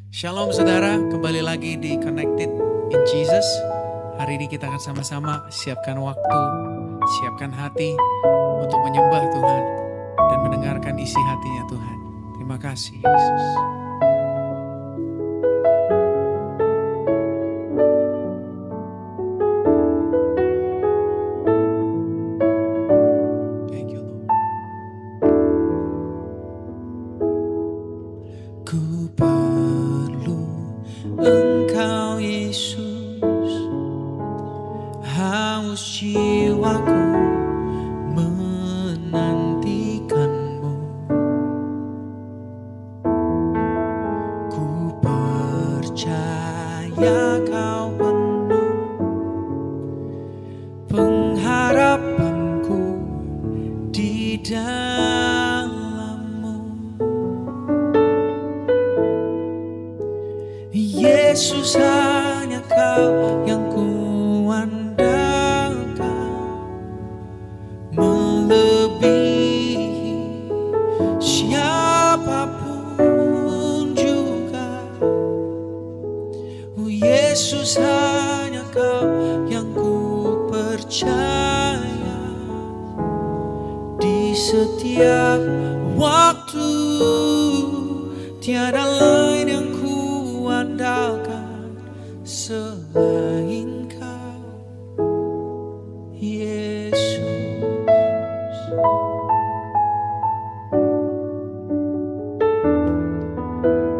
Shalom saudara, kembali lagi di Connected in Jesus. Hari ini kita akan sama-sama siapkan waktu, siapkan hati untuk menyembah Tuhan dan mendengarkan isi hatinya Tuhan. Terima kasih Yesus. Thank you Lord. Ku perlu Engkau Yesus, haus jiwaku menantikanmu. Ku percaya Kau penuh pengharapanku di dalam-Mu. Yesus, hanya Kau yang kuandalkan, melebihi siapapun juga. Oh Yesus, hanya Kau yang ku percaya di setiap waktu. Tiada lain yang ku andalkan selain Kau, Yesus.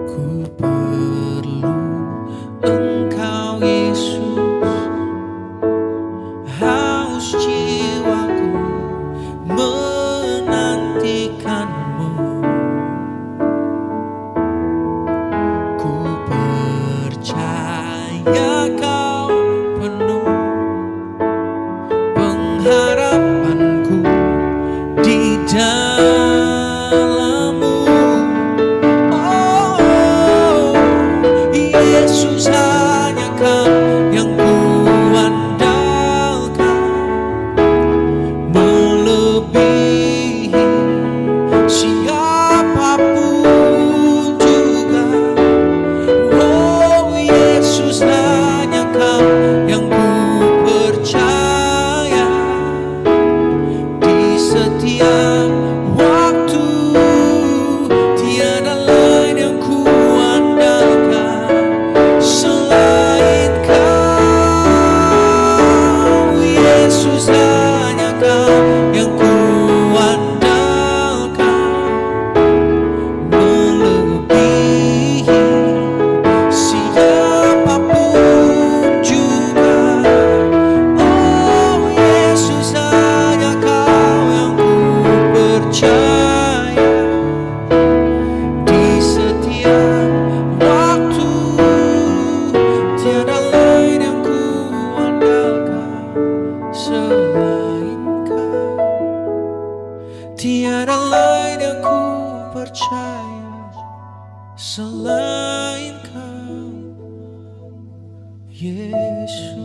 Ku perlu Engkau Yesus, haus jiwaku menantikanmu. Ku percaya Kau penuh pengharapanku di dalam-Mu. Oh, Yesus, hanya Kau yang kuandalkan, melebihi siapapun juga. Oh Yesus, hanya Kau yang ku percaya di setiap waktu. Tiada lain yang ku andalkan selain Kau, Yesus, hanya Kau yang ku andalkan, melebihi siapapun juga. Oh Yesus, hanya Kau yang ku percaya di setiap waktu. Tiada lain yang ku andalkan selain Kau. Tiada lain yang ku percaya selain Kau, Yesus.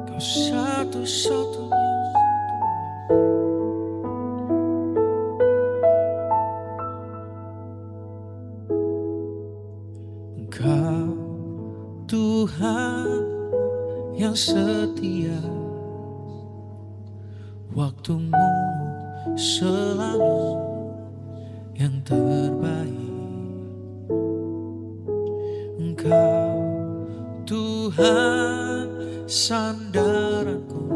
Kau satu-satunya. Engkau Tuhan yang setia, waktumu selalu yang terbaik. Engkau Tuhan sandaranku,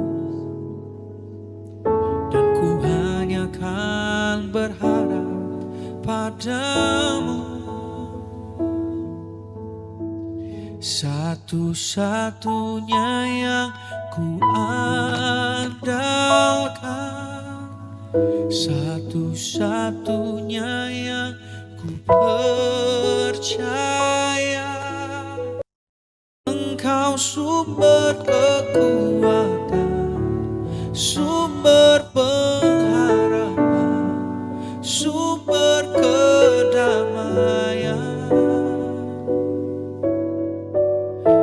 dan ku hanya kan berharap padamu. Satu-satunya yang ku andalkan, satu-satunya yang ku percaya. Engkau sumber kekuatan, sumber pengharapan, sumber kedamaian.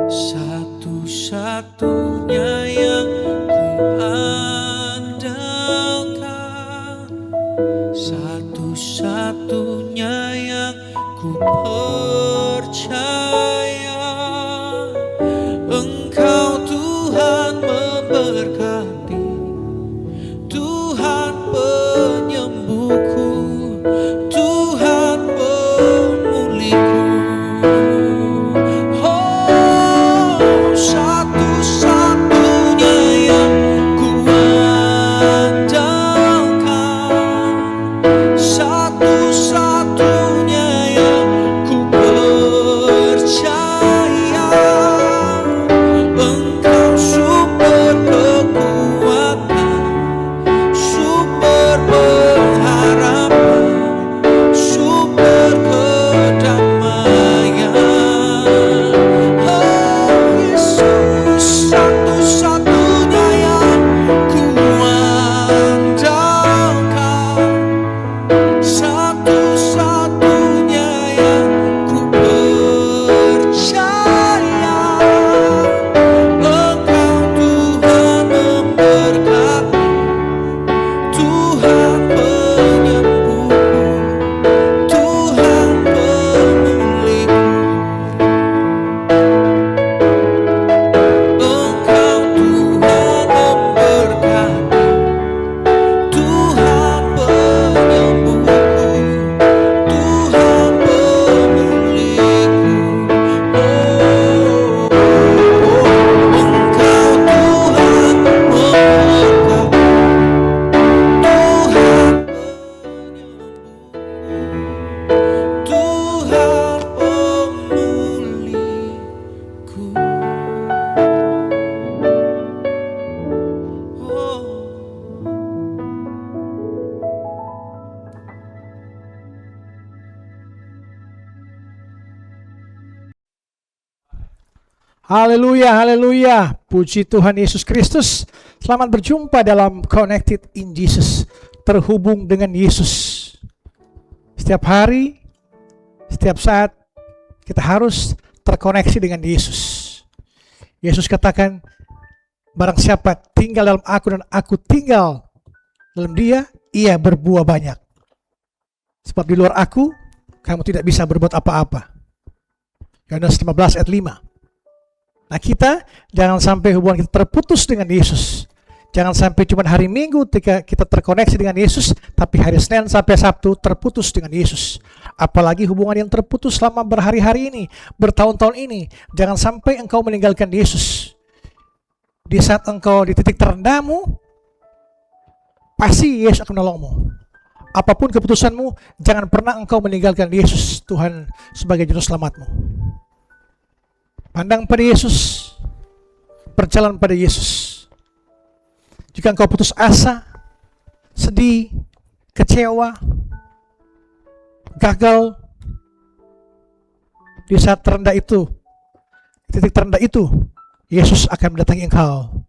Satu-satunya yang ku andalkan, Haleluya, haleluya. Puji Tuhan Yesus Kristus. Selamat berjumpa dalam Connected in Jesus. Terhubung dengan Yesus. Setiap hari, setiap saat, kita harus terkoneksi dengan Yesus. Yesus katakan, barang siapa tinggal dalam aku dan aku tinggal dalam dia, ia berbuah banyak. Sebab di luar aku, kamu tidak bisa berbuat apa-apa. Yohanes 15 ayat 5. Nah, kita jangan sampai hubungan kita terputus dengan Yesus. Jangan sampai cuma hari Minggu kita terkoneksi dengan Yesus, tapi hari Senin sampai Sabtu terputus dengan Yesus. Apalagi hubungan yang terputus selama berhari-hari ini, bertahun-tahun ini. Jangan sampai engkau meninggalkan Yesus. Di saat engkau di titik terendahmu, pasti Yesus akan menolongmu. Apapun keputusanmu, jangan pernah engkau meninggalkan Yesus, Tuhan sebagai juru selamatmu. Pandang pada Yesus, berjalan pada Yesus. Jika engkau putus asa, sedih, kecewa, gagal, di saat terendah itu, titik terendah itu, Yesus akan mendatangi engkau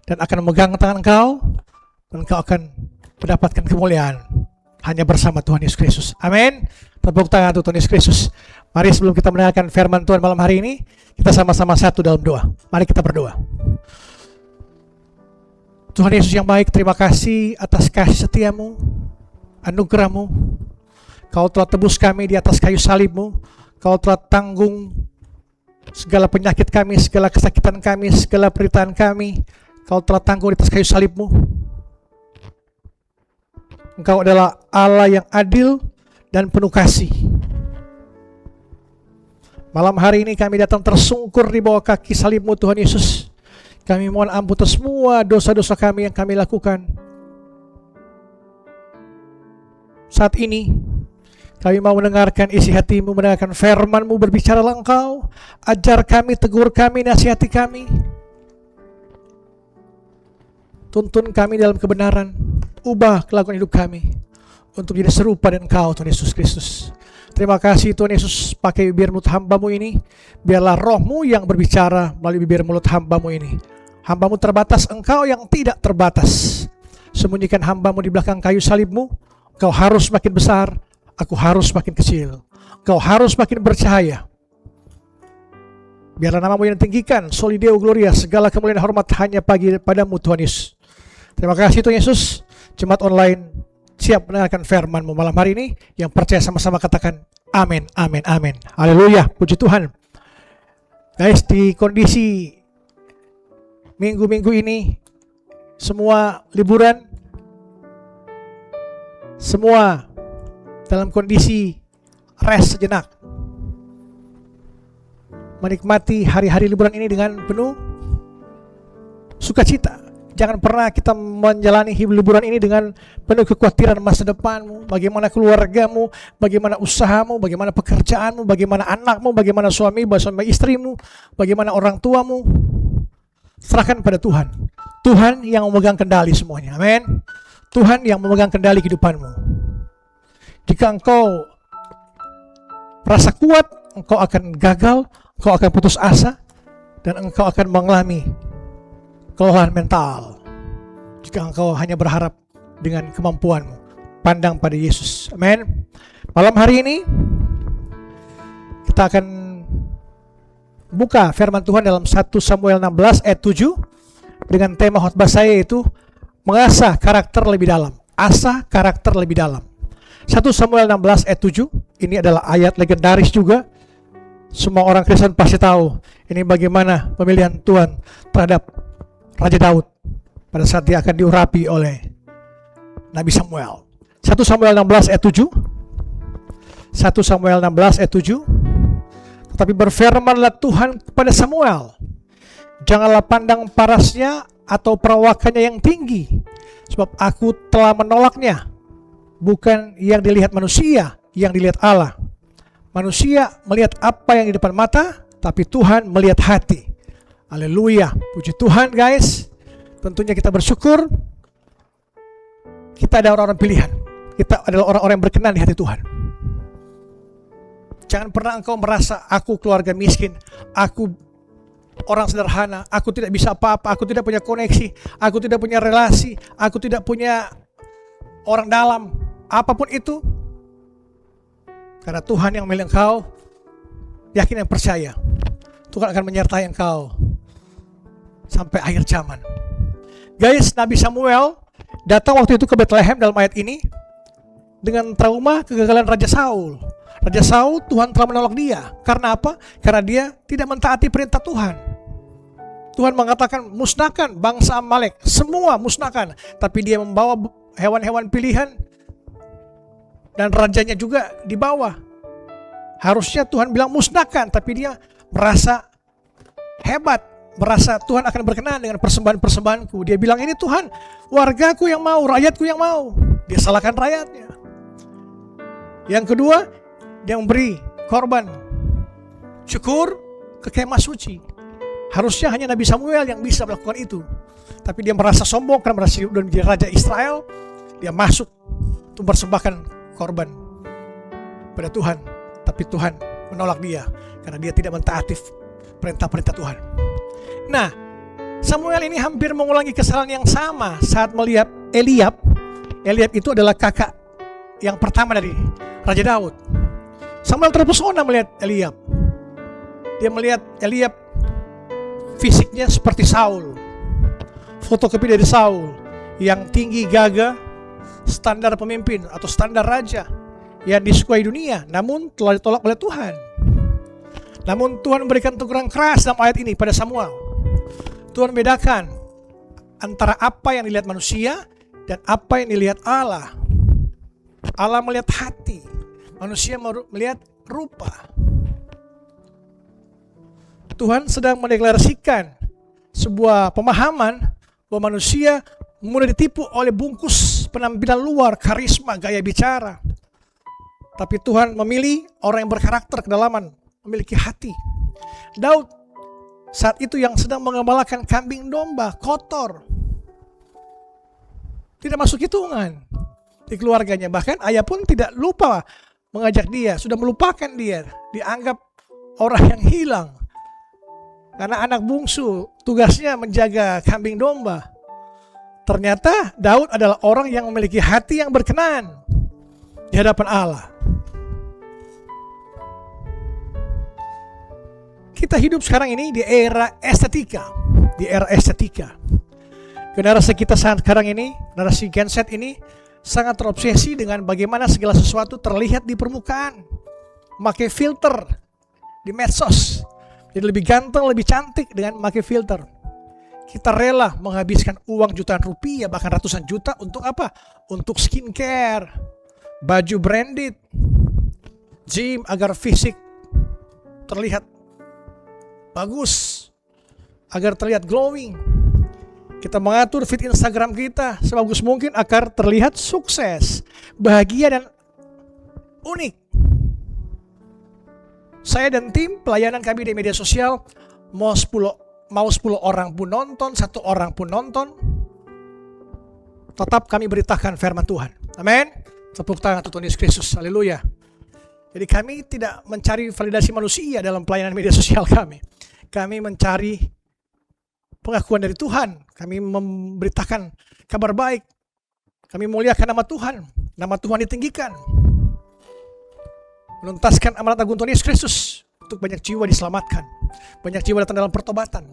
dan akan memegang tangan engkau, dan engkau akan mendapatkan kemuliaan hanya bersama Tuhan Yesus Kristus. Amin. Tepuk tangan untuk Tuhan Yesus Kristus. Mari sebelum kita mendengarkan firman Tuhan malam hari ini, kita sama-sama satu dalam doa. Mari kita berdoa. Tuhan Yesus yang baik, terima kasih atas kasih setiamu, anugerahmu. Kau telah tebus kami di atas kayu salibmu. Kau telah tanggung segala penyakit kami, segala kesakitan kami, segala penderitaan kami. Kau telah tanggung di atas kayu salibmu. Engkau adalah Allah yang adil dan penuh kasih. Malam hari ini kami datang tersungkur di bawah kaki salibmu Tuhan Yesus. Kami mohon ampun atas semua dosa-dosa kami yang kami lakukan. Saat ini kami mau mendengarkan isi hatimu, mendengarkan firman-mu, berbicaralah engkau. Ajar kami, tegur kami, nasihati kami. Tuntun kami dalam kebenaran. Ubah kelakuan hidup kami untuk menjadi serupa dengan engkau Tuhan Yesus Kristus. Terima kasih Tuhan Yesus, pakai bibir mulut hamba-Mu ini. Biarlah roh-Mu yang berbicara melalui bibir mulut hamba-Mu ini. Hamba-Mu terbatas, engkau yang tidak terbatas. Sembunyikan hamba-Mu di belakang kayu salib-Mu. Engkau harus makin besar, aku harus makin kecil. Engkau harus makin bercahaya. Biarlah nama-Mu yang ditinggikan, Soli Deo Gloria, segala kemuliaan dan hormat hanya bagi padamu Tuhan Yesus. Terima kasih Tuhan Yesus. Jemaat online siap mendengarkan firman-Mu malam hari ini. Yang percaya sama-sama katakan amin, amin, amin. Haleluya, puji Tuhan. Guys, di kondisi minggu-minggu ini semua liburan, semua dalam kondisi rest sejenak, menikmati hari-hari liburan ini dengan penuh sukacita. Jangan pernah kita menjalani liburan ini dengan penuh kekhawatiran masa depanmu, bagaimana keluargamu, bagaimana usahamu, bagaimana pekerjaanmu, bagaimana anakmu, bagaimana suami istrimu, bagaimana orang tuamu. Serahkan pada Tuhan. Tuhan yang memegang kendali semuanya. Amin. Tuhan yang memegang kendali kehidupanmu. Jika engkau merasa kuat, engkau akan gagal, engkau akan putus asa, dan engkau akan mengalami kelelahan mental. Jika engkau hanya berharap dengan kemampuanmu, pandang pada Yesus. Amin. Malam hari ini kita akan buka firman Tuhan dalam 1 Samuel 16 ayat 7 dengan tema khotbah saya yaitu mengasah karakter lebih dalam. Asah karakter lebih dalam. 1 Samuel 16 ayat 7 ini adalah ayat legendaris juga. Semua orang Kristen pasti tahu ini bagaimana pemilihan Tuhan terhadap Raja Daud pada saat dia akan diurapi oleh Nabi Samuel. 1 Samuel 16 ayat 7. 1 Samuel 16 ayat 7. Tetapi berfirmanlah Tuhan kepada Samuel, janganlah pandang parasnya atau perawakannya yang tinggi, sebab aku telah menolaknya. Bukan yang dilihat manusia, yang dilihat Allah. Manusia melihat apa yang di depan mata, tapi Tuhan melihat hati. Haleluya, puji Tuhan guys. Tentunya kita bersyukur kita ada orang-orang pilihan. Kita adalah orang-orang yang berkenan di hati Tuhan. Jangan pernah engkau merasa aku keluarga miskin, aku orang sederhana, aku tidak bisa apa-apa, aku tidak punya koneksi, aku tidak punya relasi, aku tidak punya orang dalam, apapun itu. Karena Tuhan yang memilih engkau, yakin dan percaya, Tuhan akan menyertai engkau sampai akhir zaman. Guys, Nabi Samuel datang waktu itu ke Bethlehem dalam ayat ini dengan trauma kegagalan Raja Saul. Raja Saul, Tuhan telah menolak dia. Karena apa? Karena dia tidak mentaati perintah Tuhan. Tuhan mengatakan musnahkan bangsa Amalek, semua musnahkan. Tapi dia membawa hewan-hewan pilihan dan rajanya juga dibawa. Harusnya Tuhan bilang musnahkan, tapi dia merasa hebat, merasa Tuhan akan berkenan dengan persembahan-persembahanku. Dia bilang, ini Tuhan, wargaku yang mau, rakyatku yang mau. Dia salahkan rakyatnya. Yang kedua, dia memberi korban syukur ke kemah suci. Harusnya hanya Nabi Samuel yang bisa melakukan itu. Tapi dia merasa sombong karena merasa sudah menjadi raja Israel. Dia masuk untuk mempersembahkan korban pada Tuhan. Tapi Tuhan menolak dia karena dia tidak mentaati perintah-perintah Tuhan. Nah, Samuel ini hampir mengulangi kesalahan yang sama saat melihat Eliab. Eliab itu adalah kakak yang pertama dari Raja Daud. Samuel terpesona melihat Eliab. Dia melihat Eliab fisiknya seperti Saul, fotokopi dari Saul, yang tinggi gagah, standar pemimpin atau standar raja yang disukai dunia, namun telah ditolak oleh Tuhan. Namun Tuhan memberikan teguran keras dalam ayat ini pada Samuel. Tuhan bedakan antara apa yang dilihat manusia dan apa yang dilihat Allah. Allah melihat hati, manusia melihat rupa. Tuhan sedang mendeklarasikan sebuah pemahaman bahwa manusia mudah ditipu oleh bungkus penampilan luar, karisma, gaya bicara. Tapi Tuhan memilih orang yang berkarakter, kedalaman, memiliki hati. Daud saat itu yang sedang mengembalakan kambing domba, kotor, tidak masuk hitungan di keluarganya. Bahkan ayah pun tidak lupa mengajak dia, sudah melupakan dia, dianggap orang yang hilang. Karena anak bungsu tugasnya menjaga kambing domba. Ternyata Daud adalah orang yang memiliki hati yang berkenan di hadapan Allah. Kita hidup sekarang ini di era estetika. Di era estetika. Generasi kita sekarang ini, generasi Gen Z ini sangat terobsesi dengan bagaimana segala sesuatu terlihat di permukaan. Memakai filter di medsos. Jadi lebih ganteng, lebih cantik dengan memakai filter. Kita rela menghabiskan uang jutaan rupiah, bahkan ratusan juta untuk apa? Untuk skincare, baju branded, gym agar fisik terlihat bagus, agar terlihat glowing. Kita mengatur feed Instagram kita sebagus mungkin agar terlihat sukses, bahagia dan unik. Saya dan tim pelayanan kami di media sosial mau 10 orang pun nonton, 1 orang pun nonton, tetap kami beritakan firman Tuhan. Amin. Tepuk tangan untuk Tuhan Yesus Kristus. Haleluya. Jadi kami tidak mencari validasi manusia dalam pelayanan media sosial kami. Kami mencari pengakuan dari Tuhan. Kami memberitakan kabar baik. Kami muliakan nama Tuhan. Nama Tuhan ditinggikan. Menuntaskan amanat agung Tuhan Yesus Kristus untuk banyak jiwa diselamatkan. Banyak jiwa datang dalam pertobatan.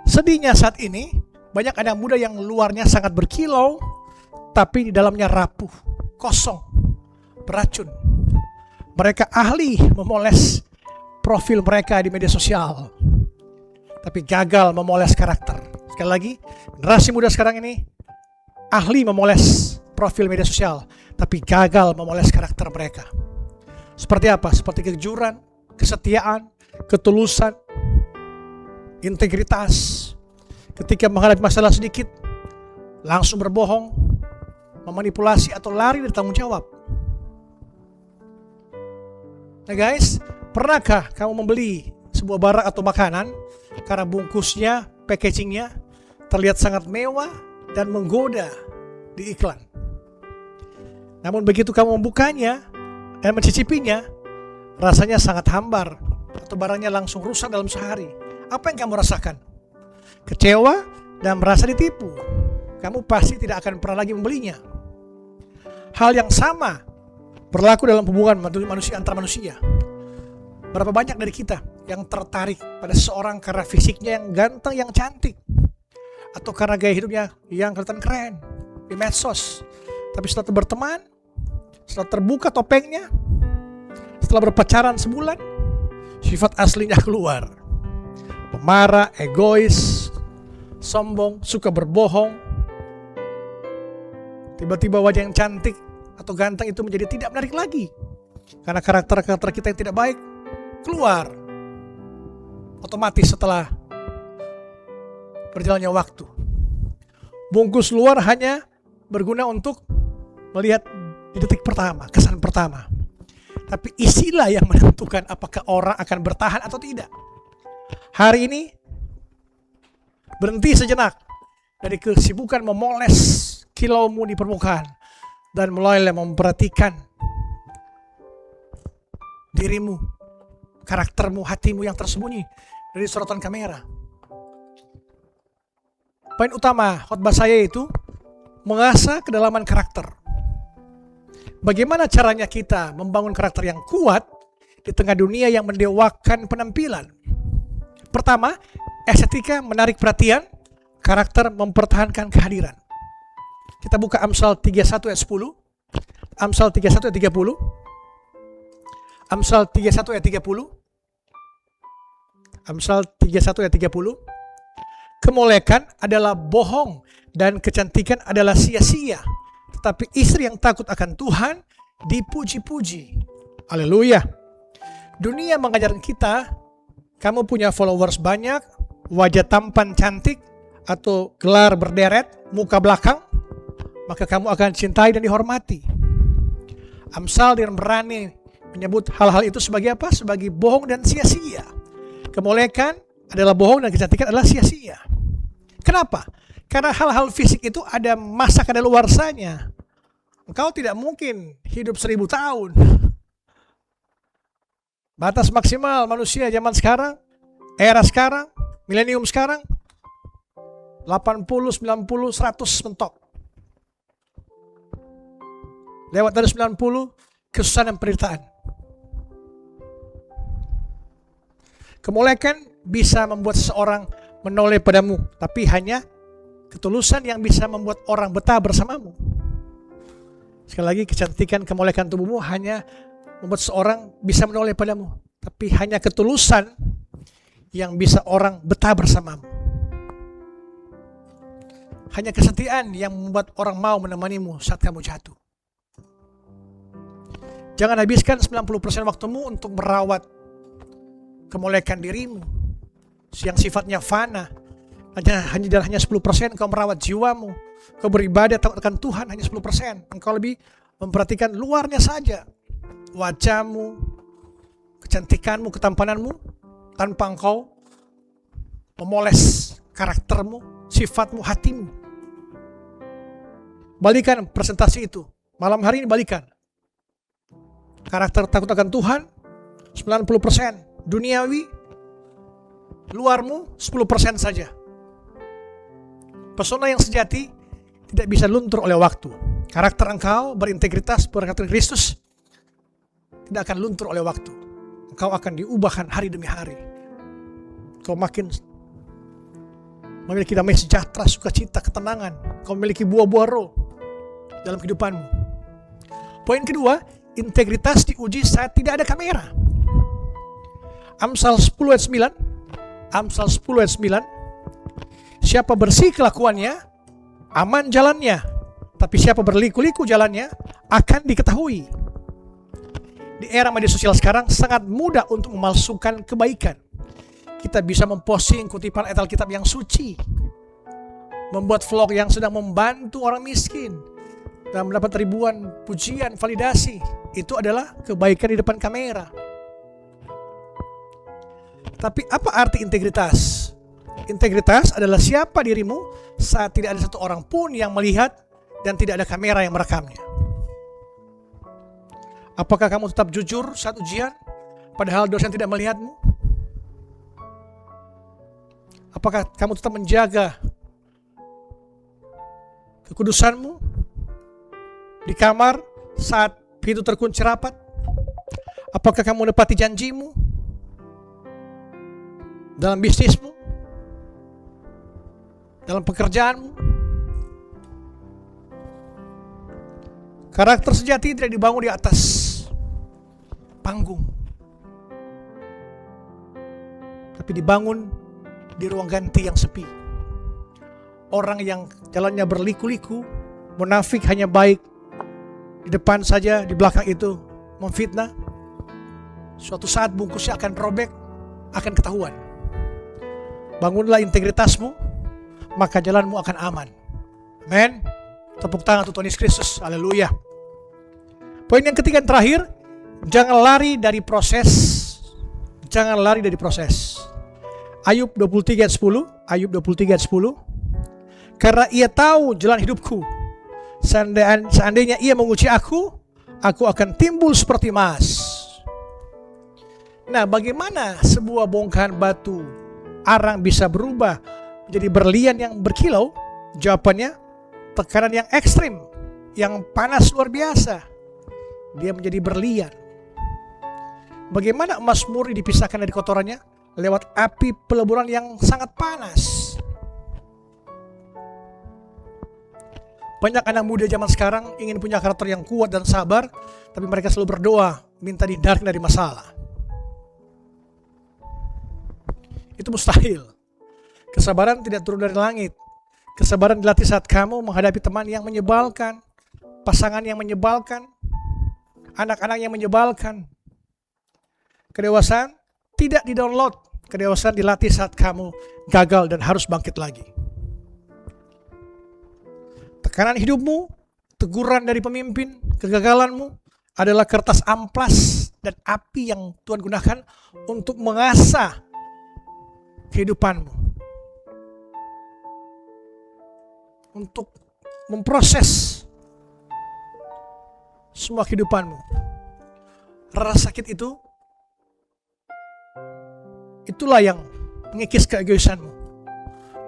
Sedihnya saat ini, banyak anak muda yang luarnya sangat berkilau, tapi di dalamnya rapuh, kosong, beracun. Mereka ahli memoles profil mereka di media sosial, tapi gagal memoles karakter. Sekali lagi, generasi muda sekarang ini ahli memoles profil media sosial, tapi gagal memoles karakter mereka. Seperti apa? Seperti kejujuran, kesetiaan, ketulusan, integritas. Ketika menghadapi masalah sedikit, langsung berbohong, memanipulasi atau lari dari tanggung jawab. Nah guys, pernahkah kamu membeli sebuah barang atau makanan karena bungkusnya, packagingnya terlihat sangat mewah dan menggoda di iklan? Namun begitu kamu membukanya dan mencicipinya, rasanya sangat hambar, atau barangnya langsung rusak dalam sehari, apa yang kamu rasakan? Kecewa dan merasa ditipu. Kamu pasti tidak akan pernah lagi membelinya. Hal yang sama berlaku dalam hubungan manusia antar manusia. Berapa banyak dari kita yang tertarik pada seseorang karena fisiknya yang ganteng, yang cantik, atau karena gaya hidupnya yang kelihatan keren di medsos. Tapi setelah berteman, setelah terbuka topengnya, setelah berpacaran sebulan, sifat aslinya keluar. Pemarah, egois, sombong, suka berbohong. Tiba-tiba wajah yang cantik atau ganteng itu menjadi tidak menarik lagi. Karena karakter-karakter kita yang tidak baik keluar otomatis setelah berjalannya waktu. Bungkus luar hanya berguna untuk melihat di detik pertama, kesan pertama. Tapi isilah yang menentukan apakah orang akan bertahan atau tidak. Hari ini berhenti sejenak dari kesibukan memoles kilaumu di permukaan dan mulailah memperhatikan dirimu, karaktermu, hatimu yang tersembunyi dari sorotan kamera. Poin utama khotbah saya itu mengasah kedalaman karakter. Bagaimana caranya kita membangun karakter yang kuat di tengah dunia yang mendewakan penampilan? Pertama, estetika menarik perhatian, karakter mempertahankan kehadiran. Kita buka Amsal 31 ayat 10, Amsal 31 ayat 30, Amsal 31 ayat 30, Amsal 31 ayat 30. Kemolekan adalah bohong dan kecantikan adalah sia-sia. Tetapi istri yang takut akan Tuhan dipuji-puji. Haleluya. Dunia mengajarkan kita, kamu punya followers banyak, wajah tampan cantik, atau gelar berderet, muka belakang, maka kamu akan cintai dan dihormati. Amsal dengan berani menyebut hal-hal itu sebagai apa? Sebagai bohong dan sia-sia. Kemolekan adalah bohong dan kecantikan adalah sia-sia. Kenapa? Karena hal-hal fisik itu ada masa kadaluarsanya. Engkau tidak mungkin hidup 1000 tahun. Batas maksimal manusia zaman sekarang, era sekarang, milenium sekarang, 80, 90, 100 mentok. Lewat dari 90, kesusahan dan penderitaan. Kemolekan bisa membuat seseorang menoleh padamu, tapi hanya ketulusan yang bisa membuat orang betah bersamamu. Sekali lagi, kecantikan, kemolekan tubuhmu hanya membuat seorang bisa menoleh padamu, tapi hanya ketulusan yang bisa orang betah bersamamu. Hanya kesetiaan yang membuat orang mau menemanimu saat kamu jatuh. Jangan habiskan 90% waktumu untuk merawat kemolekan dirimu yang sifatnya fana. Hanya 10% kau merawat jiwamu. Kau beribadah akan Tuhan hanya 10%. Engkau lebih memperhatikan luarnya saja. Wajahmu, kecantikanmu, ketampananmu, tanpa engkau memoles karaktermu, sifatmu, hatimu. Balikan presentasi itu. Malam hari ini balikan. Karakter takut akan Tuhan 90%. Duniawi, luarmu 10% saja. Pesona yang sejati tidak bisa luntur oleh waktu. Karakter engkau berintegritas, berkarakter Kristus tidak akan luntur oleh waktu. Engkau akan diubahkan hari demi hari. Kau makin memiliki damai sejahtera, sukacita, ketenangan. Kau memiliki buah-buah roh dalam kehidupanmu. Poin kedua, integritas diuji saat tidak ada kamera. Amsal 10 ayat 9. Amsal 10 ayat 9. Siapa bersih kelakuannya, aman jalannya. Tapi siapa berliku-liku jalannya, akan diketahui. Di era media sosial sekarang sangat mudah untuk memalsukan kebaikan. Kita bisa memposting kutipan ayat Alkitab yang suci, membuat vlog yang sedang membantu orang miskin, dan mendapat ribuan pujian, validasi. Itu adalah kebaikan di depan kamera. Tapi apa arti integritas? Integritas adalah siapa dirimu saat tidak ada satu orang pun yang melihat dan tidak ada kamera yang merekamnya. Apakah kamu tetap jujur saat ujian, padahal dosen tidak melihatmu? Apakah kamu tetap menjaga kekudusanmu di kamar saat pintu terkunci rapat? Apakah kamu menepati janjimu dalam bisnismu, dalam pekerjaanmu? Karakter sejati tidak dibangun di atas panggung, tapi dibangun di ruang ganti yang sepi. Orang yang jalannya berliku-liku, munafik, hanya baik di depan saja, di belakang itu memfitnah, suatu saat bungkusnya akan robek, akan ketahuan. Bangunlah integritasmu, maka jalanmu akan aman. Amen. Tepuk tangan untuk Tuhan Yesus Kristus. Haleluya. Poin yang ketiga dan terakhir, jangan lari dari proses. Jangan lari dari proses. Ayub 23 ayat 10. Ayub 23 ayat 10. Karena ia tahu jalan hidupku. Seandainya ia menguji aku akan timbul seperti emas. Nah, bagaimana sebuah bongkahan batu arang bisa berubah menjadi berlian yang berkilau? Jawabannya, tekanan yang ekstrim, yang panas luar biasa, dia menjadi berlian. Bagaimana emas murni dipisahkan dari kotorannya? Lewat api peleburan yang sangat panas. Banyak anak muda zaman sekarang ingin punya karakter yang kuat dan sabar, tapi mereka selalu berdoa, minta dihindarkan dari masalah. Itu mustahil. Kesabaran tidak turun dari langit. Kesabaran dilatih saat kamu menghadapi teman yang menyebalkan, pasangan yang menyebalkan, anak-anak yang menyebalkan. Kedewasaan tidak di-download. Kedewasaan dilatih saat kamu gagal dan harus bangkit lagi. Tekanan hidupmu, teguran dari pemimpin, kegagalanmu adalah kertas amplas dan api yang Tuhan gunakan untuk mengasah kehidupanmu, untuk memproses semua kehidupanmu. Rasa sakit itulah yang mengikis keegoisanmu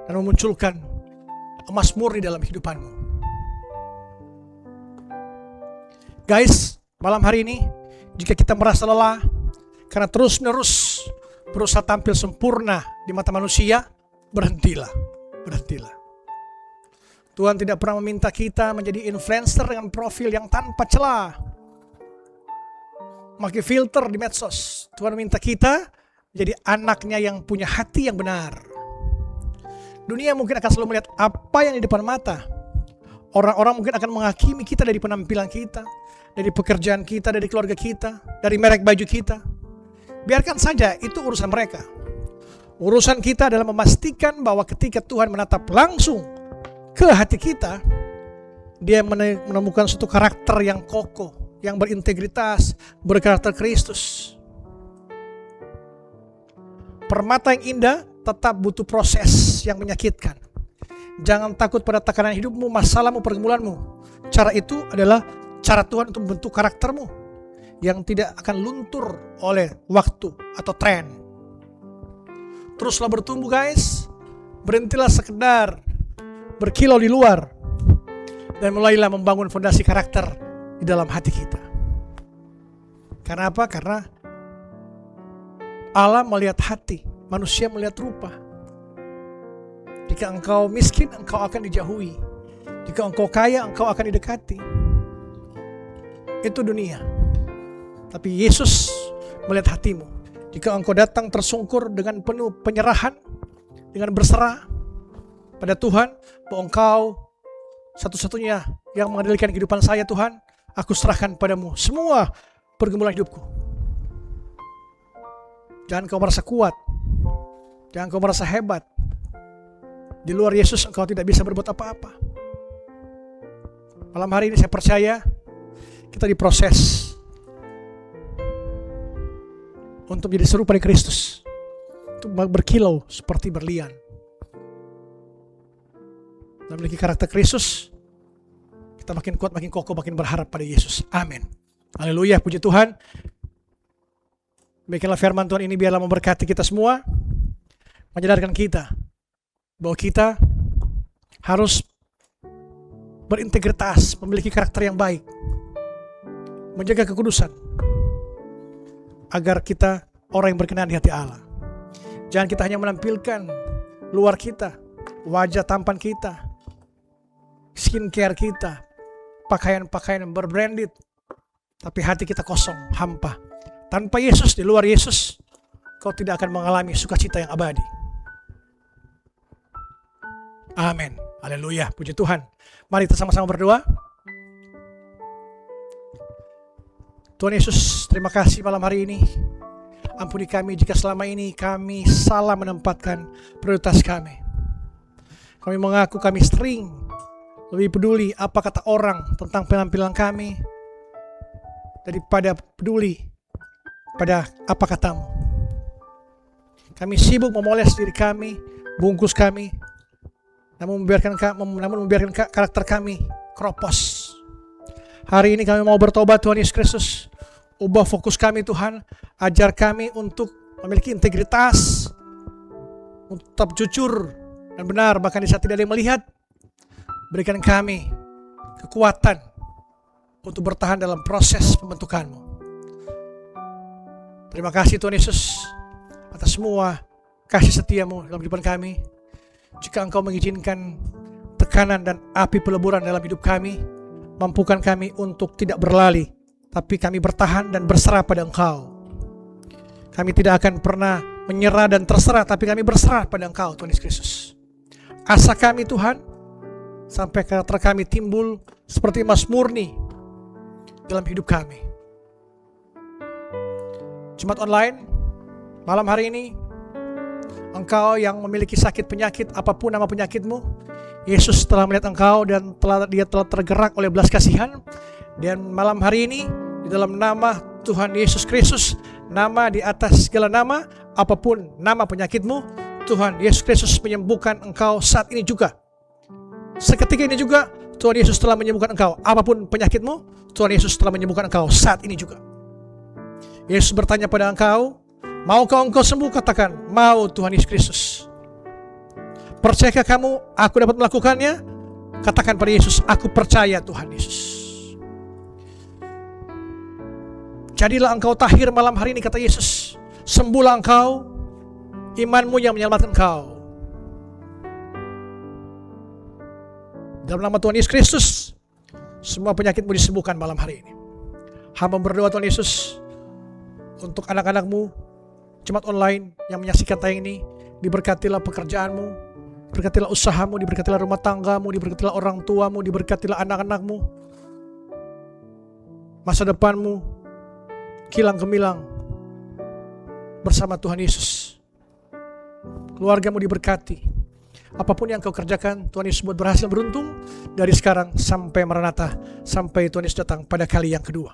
dan memunculkan emas murni dalam kehidupanmu. Guys, malam hari ini jika kita merasa lelah karena terus-menerus berusaha tampil sempurna di mata manusia, berhentilah. Tuhan tidak pernah meminta kita menjadi influencer dengan profil yang tanpa celah, pakai filter di medsos. Tuhan meminta kita menjadi anaknya yang punya hati yang benar. Dunia mungkin akan selalu melihat apa yang di depan mata. Orang-orang mungkin akan menghakimi kita dari penampilan kita, dari pekerjaan kita, dari keluarga kita, dari merek baju kita. Biarkan saja, itu urusan mereka. Urusan kita adalah memastikan bahwa ketika Tuhan menatap langsung ke hati kita, Dia menemukan suatu karakter yang kokoh, yang berintegritas, berkarakter Kristus. Permata yang indah tetap butuh proses yang menyakitkan. Jangan takut pada tekanan hidupmu, masalahmu, pergumulanmu. Cara itu adalah cara Tuhan untuk membentuk karaktermu yang tidak akan luntur oleh waktu atau tren. Teruslah bertumbuh guys. Berhentilah sekedar berkilau di luar dan mulailah membangun fondasi karakter di dalam hati kita. Karena apa? Karena Allah melihat hati, manusia melihat rupa. Jika engkau miskin, engkau akan dijauhi. Jika engkau kaya, engkau akan didekati. Itu dunia. Tapi Yesus melihat hatimu. Jika engkau datang tersungkur dengan penuh penyerahan, dengan berserah pada Tuhan, bahwa engkau satu-satunya yang mengendalikan kehidupan saya Tuhan, aku serahkan padamu semua pergumulan hidupku. Jangan kau merasa kuat. Jangan kau merasa hebat. Di luar Yesus engkau tidak bisa berbuat apa-apa. Malam hari ini saya percaya kita diproses untuk menjadi serupa dengan Kristus, untuk berkilau seperti berlian. Dan memiliki karakter Kristus, kita makin kuat, makin kokoh, makin berharap pada Yesus. Amin. Haleluya, puji Tuhan. Demikianlah firman Tuhan ini, biarlah memberkati kita semua, menyadarkan kita bahwa kita harus berintegritas, memiliki karakter yang baik, menjaga kekudusan, agar kita orang yang berkenan di hati Allah. Jangan kita hanya menampilkan luar kita, wajah tampan kita, skincare kita, pakaian-pakaian yang berbranded, tapi hati kita kosong, hampa. Tanpa Yesus, di luar Yesus, kau tidak akan mengalami sukacita yang abadi. Amin. Haleluya, puji Tuhan. Mari kita sama-sama berdoa. Tuhan Yesus, terima kasih malam hari ini. Ampuni kami jika selama ini kami salah menempatkan prioritas kami. Kami mengaku kami sering lebih peduli apa kata orang tentang penampilan kami daripada peduli pada apa katamu. Kami sibuk memoles diri kami, bungkus kami, namun membiarkan karakter kami keropos. Hari ini kami mau bertobat Tuhan Yesus Kristus. Ubah fokus kami Tuhan. Ajar kami untuk memiliki integritas, untuk tetap jujur dan benar bahkan di saat tidak ada yang melihat. Berikan kami kekuatan untuk bertahan dalam proses pembentukan-Mu. Terima kasih Tuhan Yesus atas semua kasih setia-Mu dalam kehidupan kami. Jika Engkau mengizinkan tekanan dan api peleburan dalam hidup kami, mampukan kami untuk tidak berlari, tapi kami bertahan dan berserah pada Engkau. Kami tidak akan pernah menyerah dan terserah, tapi kami berserah pada Engkau, Tuhan Yesus Kristus. Asa kami Tuhan, sampai karakter kami timbul seperti emas murni dalam hidup kami. Jemaat online, malam hari ini, Engkau yang memiliki sakit penyakit, apapun nama penyakitmu, Yesus telah melihat engkau dan dia telah tergerak oleh belas kasihan. Dan malam hari ini, di dalam nama Tuhan Yesus Kristus, nama di atas segala nama, apapun nama penyakitmu, Tuhan Yesus Kristus menyembuhkan engkau saat ini juga. Seketika ini juga, Tuhan Yesus telah menyembuhkan engkau. Apapun penyakitmu, Tuhan Yesus telah menyembuhkan engkau saat ini juga. Yesus bertanya pada engkau, maukah engkau sembuh? Katakan, mau Tuhan Yesus Kristus. Percayakah kamu aku dapat melakukannya? Katakan pada Yesus, aku percaya Tuhan Yesus. Jadilah engkau tahir malam hari ini, kata Yesus. Sembuhlah engkau, imanmu yang menyelamatkan engkau. Dalam nama Tuhan Yesus Kristus, semua penyakitmu disembuhkan malam hari ini. Hamba berdoa Tuhan Yesus, untuk anak-anakmu, jemaat online yang menyaksikan tayang ini, diberkatilah pekerjaanmu, diberkatilah usahamu, diberkatilah rumah tanggamu, diberkatilah orang tuamu, diberkatilah anak-anakmu, masa depanmu kilang gemilang bersama Tuhan Yesus. Keluargamu diberkati. Apapun yang kau kerjakan, Tuhan Yesus buat berhasil, beruntung dari sekarang sampai Maranatha, sampai Tuhan Yesus datang pada kali yang kedua.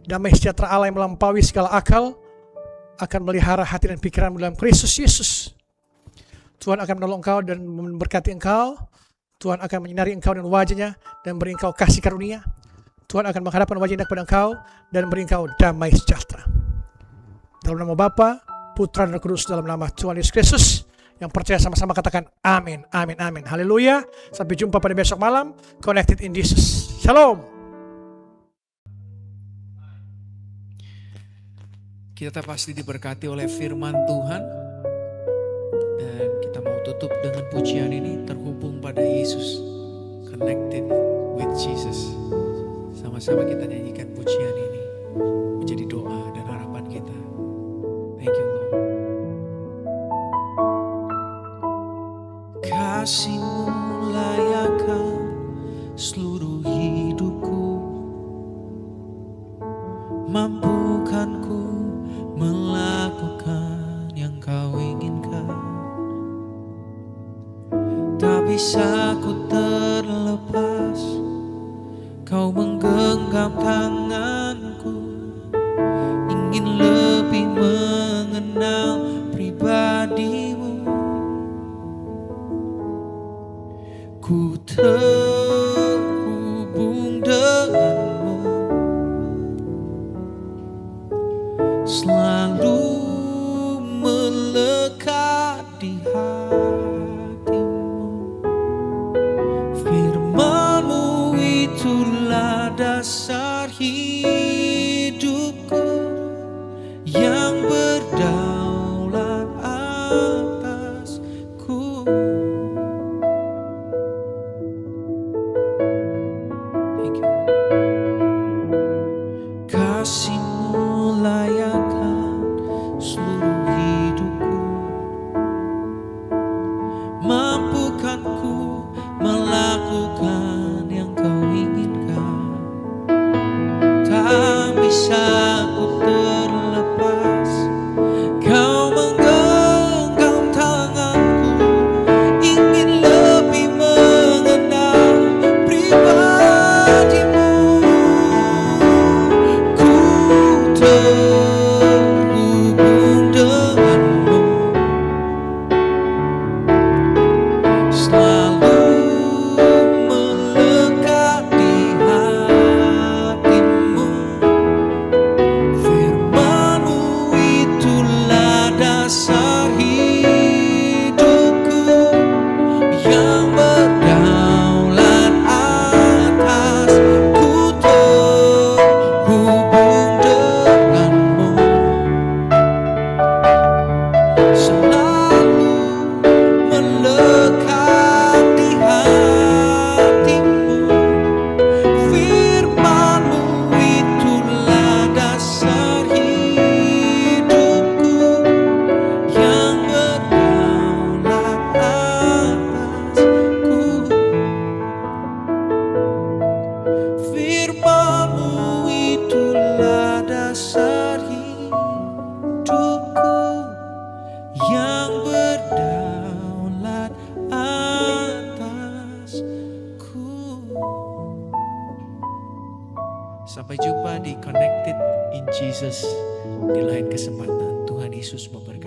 Damai sejahtera Allah yang melampaui segala akal akan melihara hati dan pikiranmu dalam Kristus Yesus. Tuhan akan menolong engkau dan memberkati engkau. Tuhan akan menyinari engkau dengan wajahnya dan beri engkau kasih karunia. Tuhan akan menghadapkan wajahnya kepada engkau dan beri engkau damai sejahtera. Dalam nama Bapa, Putra dan Roh Kudus, dalam nama Tuhan Yesus Kristus. Yang percaya sama-sama katakan amin, amin, amin. Haleluya. Sampai jumpa pada besok malam. Connected in Jesus. Shalom. Kita pasti diberkati oleh firman Tuhan. Dan kita mau tutup dengan pujian ini, terhubung pada Yesus. Connected with Jesus. Sama-sama kita nyanyikan pujian ini, menjadi doa dan harapan kita. Thank you Lord. Kasih-Mu layakkan seluruh hidupku, mampukan ku melakukan yang Kau inginkan. Tak bisa ku terlepas, Kau menggenggam tanganku, ingin lebih mengenal pribadi-Mu. Ku terhubung denganmu, selalu melekat di hati. dasar hidupku, yang berdaulat atasku. Thank you. Kasih-Mu layakkan seluruh hidupku, mampukan ku melakukan yang Kau inginkan. Tak bisa ku terlepas, Kau menggenggam tanganku, ingin lebih mengenal pribadi-Mu. Ku terhubung dengan-Mu, selalu melekat di hati-Mu. Firman-Mu itulah dasar hidupku, yang berdaulat atasku. Terhubung dengan-Mu, selalu melekat di hati-Mu. Firman-Mu itulah dasar hidupku, yang berdaulat atasku. Firman-Mu itulah dasar hidupku, yang berdaulat atasku. Sampai jumpa di Connected in Jesus di lain kesempatan. Tuhan Yesus memberkati.